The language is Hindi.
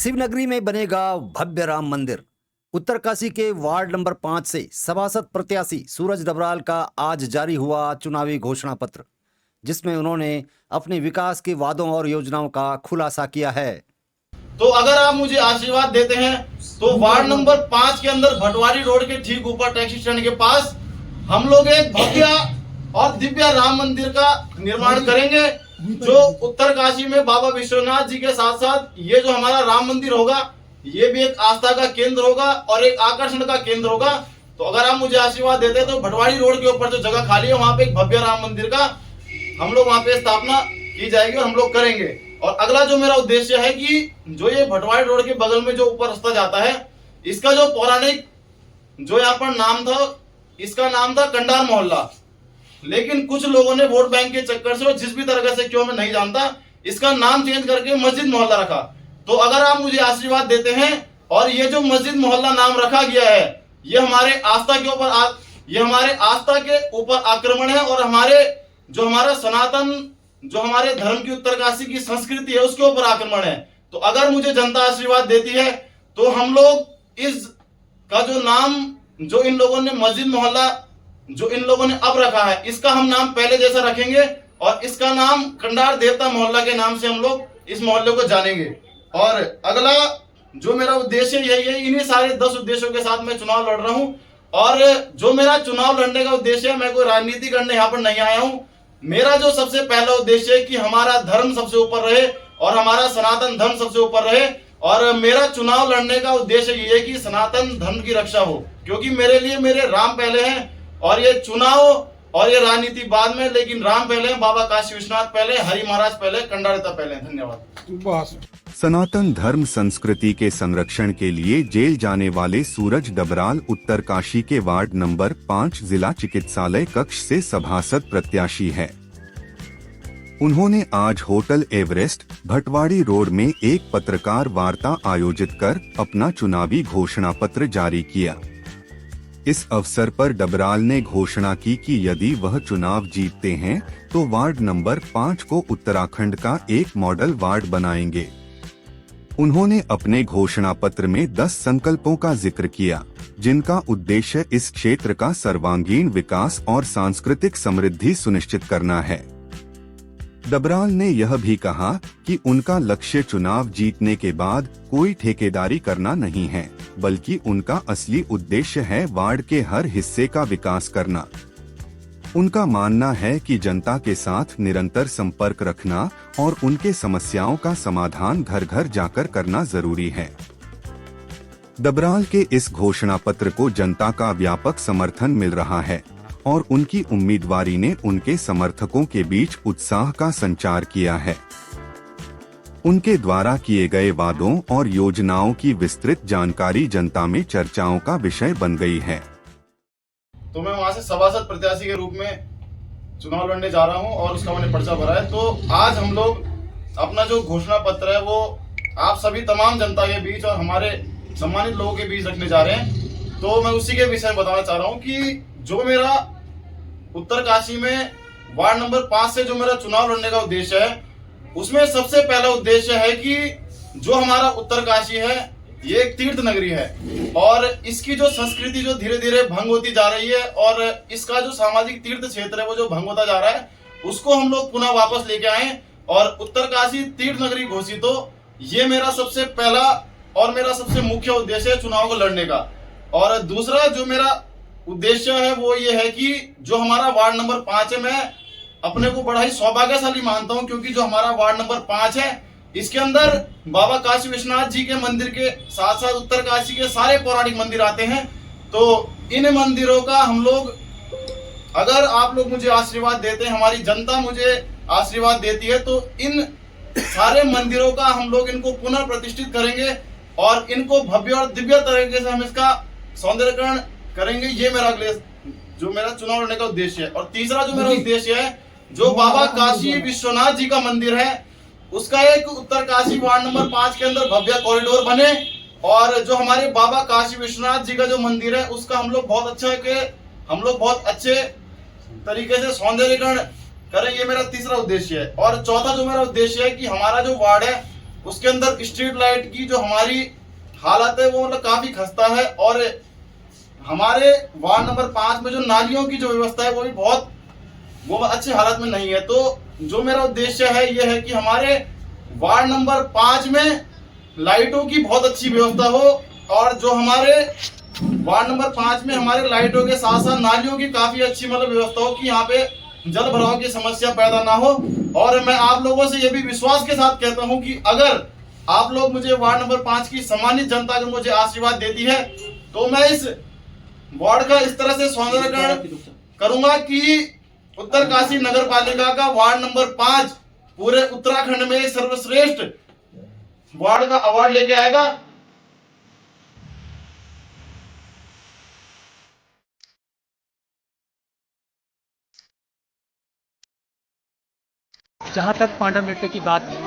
शिवनगरी में बनेगा भव्य राम मंदिर। उत्तरकाशी के वार्ड नंबर 5 से सभासद प्रत्याशी सूरज डबराल का आज जारी हुआ चुनावी घोषणा पत्र, जिसमें उन्होंने अपने विकास के वादों और योजनाओं का खुलासा किया है। तो अगर आप मुझे आशीर्वाद देते हैं तो वार्ड नंबर 5 के अंदर भटवाड़ी रोड के ठीक ऊपर टैक्सी स्टैंड के पास हम लोग एक भव्य और दिव्य राम मंदिर का निर्माण करेंगे, जो उत्तरकाशी में बाबा विश्वनाथ जी के साथ साथ ये जो हमारा राम मंदिर होगा ये भी एक आस्था का केंद्र होगा और एक आकर्षण का केंद्र होगा। तो अगर आप मुझे आशीर्वाद देते हैं तो भटवाड़ी रोड के ऊपर जो जगह खाली है वहां पे एक भव्य राम मंदिर का हम लोग वहां पे स्थापना की जाएगी और हम लोग करेंगे। और अगला जो मेरा उद्देश्य है कि जो ये भटवाड़ी रोड के बगल में जो ऊपर रास्ता जाता है, इसका जो पौराणिक जो यहाँ पर नाम था, इसका नाम था कंडार मोहल्ला, लेकिन कुछ लोगों ने वोट बैंक के चक्कर से और जिस भी तरह से क्यों मैं नहीं जानता इसका नाम चेंज करके मस्जिद मोहल्ला रखा। तो अगर आप मुझे आशीर्वाद देते हैं और ये जो मस्जिद मोहल्ला नाम रखा गया है ये हमारे आस्था के ऊपर ये हमारे आस्था के ऊपर आक्रमण है और हमारा सनातन जो हमारे धर्म की उत्तरकाशी की संस्कृति है उसके ऊपर आक्रमण है। तो अगर मुझे जनता आशीर्वाद देती है तो हम लोग इस का जो नाम जो इन लोगों ने मस्जिद मोहल्ला जो इन लोगों ने अब रखा है इसका हम नाम पहले जैसा रखेंगे और इसका नाम कंडार देवता मोहल्ला के नाम से हम लोग इस मोहल्ले को जानेंगे। और अगला जो मेरा उद्देश्य यही है, इन्हीं सारे 10 उद्देश्यों के साथ मैं चुनाव लड़ रहा हूं। और जो मेरा चुनाव लड़ने का उद्देश्य है, मैं कोई राजनीति करने यहाँ पर नहीं आया हूं। मेरा जो सबसे पहला उद्देश्य है कि हमारा धर्म सबसे ऊपर रहे और हमारा सनातन धर्म सबसे ऊपर रहे। और मेरा चुनाव लड़ने का उद्देश्य ये है कि सनातन धर्म की रक्षा हो, क्योंकि मेरे लिए मेरे राम पहले हैं और ये चुनाव और ये राजनीति बाद में, लेकिन राम पहले, बाबा काशी विश्वनाथ पहले, हरि महाराज पहले, कंडारिता पहले। धन्यवाद। सनातन धर्म संस्कृति के संरक्षण के लिए जेल जाने वाले सूरज डबराल उत्तरकाशी के वार्ड नंबर 5 जिला चिकित्सालय कक्ष से सभासद प्रत्याशी है। उन्होंने आज होटल एवरेस्ट भटवाड़ी रोड में एक पत्रकार वार्ता आयोजित कर अपना चुनावी घोषणा पत्र जारी किया। इस अवसर पर डबराल ने घोषणा की कि यदि वह चुनाव जीतते हैं तो वार्ड नंबर 5 को उत्तराखंड का एक मॉडल वार्ड बनाएंगे। उन्होंने अपने घोषणा पत्र में 10 संकल्पों का जिक्र किया, जिनका उद्देश्य इस क्षेत्र का सर्वांगीण विकास और सांस्कृतिक समृद्धि सुनिश्चित करना है। डबराल ने यह भी कहा कि उनका लक्ष्य चुनाव जीतने के बाद कोई ठेकेदारी करना नहीं है, बल्कि उनका असली उद्देश्य है वार्ड के हर हिस्से का विकास करना। उनका मानना है कि जनता के साथ निरंतर संपर्क रखना और उनके समस्याओं का समाधान घर घर जाकर करना जरूरी है। डबराल के इस घोषणा पत्र को जनता का व्यापक समर्थन मिल रहा है और उनकी उम्मीदवारी ने उनके समर्थकों के बीच उत्साह का संचार किया है। उनके द्वारा किए गए वादों और योजनाओं की विस्तृत जानकारी जनता में चर्चाओं का विषय बन गई है। तो मैं वहां से सभासद प्रत्याशी के रूप में चुनाव लड़ने जा रहा हूं और उसका मैंने पर्चा भरा है। तो आज हम लोग अपना जो घोषणा पत्र है वो आप सभी तमाम जनता के बीच और हमारे सम्मानित लोगों के बीच रखने जा रहे हैं। तो मैं उसी के विषय में बताना चाह रहा हूं कि जो मेरा उत्तरकाशी में वार्ड नंबर 5 से जो मेरा चुनाव लड़ने का उद्देश्य है, उसमें सबसे पहला उद्देश्य है कि जो हमारा उत्तरकाशी है ये एक तीर्थ नगरी है और इसकी जो संस्कृति जो धीरे धीरे भंग होती जा रही है और इसका जो सामाजिक तीर्थ क्षेत्र है वो जो भंग होता जा रहा है, उसको हम लोग पुनः वापस लेके आए और उत्तरकाशी तीर्थ नगरी घोषित हो। ये मेरा सबसे पहला और मेरा सबसे मुख्य उद्देश्य है चुनाव को लड़ने का। और दूसरा जो मेरा उद्देश्य है वो ये है कि जो हमारा वार्ड नंबर 5 है, मैं अपने को बड़ा ही सौभाग्यशाली मानता हूं, क्योंकि जो हमारा वार्ड नंबर 5 है इसके अंदर बाबा काशी विश्वनाथ जी के मंदिर के साथ साथ उत्तरकाशी के सारे पौराणिक मंदिर आते हैं। तो इन मंदिरों का हम लोग, अगर आप लोग मुझे आशीर्वाद देते हैं, हमारी जनता मुझे आशीर्वाद देती है, तो इन सारे मंदिरों का हम लोग इनको पुनः प्रतिष्ठित करेंगे और इनको भव्य और दिव्य तरीके से हम इसका सौंदर्यकरण करेंगे। ये मेरा अगले जो मेरा चुनाव लड़ने का उद्देश्य है। और तीसरा जो मेरा उद्देश्य है, जो बाबा काशी विश्वनाथ जी का मंदिर है उसका एक उत्तरकाशी वार्ड नंबर 5 के अंदर भव्य कॉरिडोर बने और जो हमारे बाबा काशी विश्वनाथ जी का जो मंदिर है उसका हम लोग बहुत अच्छे तरीके से सौंदर्यीकरण करें। ये मेरा तीसरा उद्देश्य है। और चौथा जो मेरा उद्देश्य है कि हमारा जो वार्ड है उसके अंदर स्ट्रीट लाइट की जो हमारी हालत है वो मतलब काफी खस्ता है, और हमारे वार्ड नंबर 5 में जो नालियों की जो व्यवस्था है वो अच्छी हालत में नहीं है। तो जो मेरा उद्देश्य है ये है कि हमारे वार्ड नंबर 5 में लाइटों की बहुत अच्छी व्यवस्था हो, और जो हमारे वार्ड नंबर 5 में हमारे लाइटों के साथ साथ नालियों की काफी अच्छी मतलब व्यवस्था हो कि यहाँ पे जल भराव की समस्या पैदा ना हो। और मैं आप लोगों से ये भी विश्वास के साथ कहता हूँ कि अगर आप लोग मुझे वार्ड नंबर 5 की सम्मानित जनता अगर मुझे आशीर्वाद देती है तो मैं इस वार्ड का इस तरह से सौंदर्यीकरण करूंगा कि उत्तरकाशी नगर पालिका का वार्ड नंबर 5 पूरे उत्तराखंड में सर्वश्रेष्ठ वार्ड का अवार्ड लेके आएगा। जहाँ तक पांडव नृत्य की बात